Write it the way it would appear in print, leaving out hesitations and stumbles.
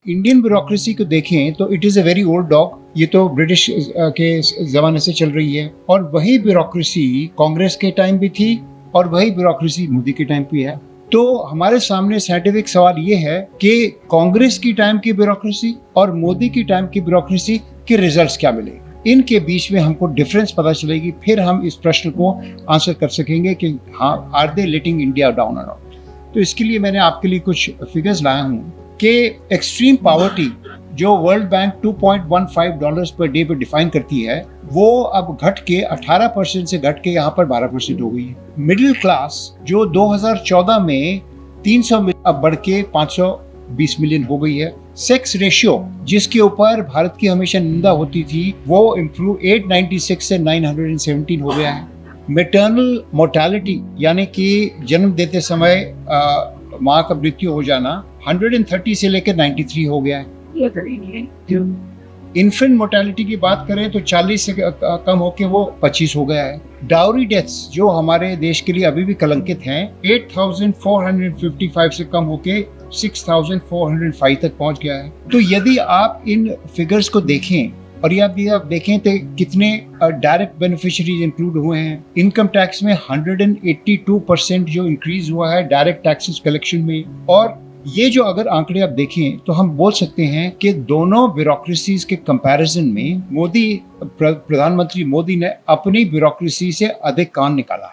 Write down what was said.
Indian bureaucracy को देखें तो it is a very old dog. ये तो ब्रिटिश के ज़माने से चल रही है और वही ब्यूरोक्रेसी कांग्रेस के टाइम भी थी और वही ब्यूरोक्रेसी मोदी के टाइम भी है। तो हमारे सामने साइंटिफिक सवाल ये है कि कांग्रेस की टाइम की ब्यूरोक्रेसी और मोदी की टाइम की ब्यूरोक्रेसी के रिजल्ट्स क्या मिलेंगे, इनके बीच में हमको डिफरेंस पता चलेगी, फिर हम इस प्रश्न को आंसर कर सकेंगे कि हाँ, are they letting India down और नॉट। तो इसके लिए मैंने आपके लिए कुछ फिगर्स लाया हूँ कि एक्सट्रीम पॉवर्टी जो वर्ल्ड बैंक $2.15 पर डे पे डिफाइन करती है, वो अब घट के 18% से घट के यहाँ पर 12% हो गई है। मिडिल क्लास जो 2014 में 300 मिलियन अब बढ़ के 520 मिलियन हो गई है। सेक्स रेशियो जिसके ऊपर भारत की हमेशा निंदा होती थी, वो इम्प्रूव 896 से 917 हो गया है। मैटरनल मोर्टेलिटी यानी कि जन्म देते समय माँ का मृत्यु हो जाना 130 से लेकर 93 हो गया है। इन्फेंट मोर्टेलिटी की बात करें तो 40 से कम होके वो 25 हो गया है। डाउरी डेथ्स जो हमारे देश के लिए अभी भी कलंकित हैं, 8,455 से कम होके 6,405 तक पहुंच गया है। तो यदि आप इन फिगर्स को देखें और यदि आप देखें तो कितने डायरेक्ट बेनिफिशियरीज इंक्लूड हुए हैं। इनकम टैक्स में 182% जो इंक्रीज हुआ है डायरेक्ट टैक्सेस कलेक्शन में। और ये जो अगर आंकड़े आप देखें तो हम बोल सकते हैं कि दोनों ब्यूरोक्रेसीज के कंपैरिजन में प्रधानमंत्री मोदी ने अपनी ब्यूरोक्रेसी से अधिक काम निकाला है।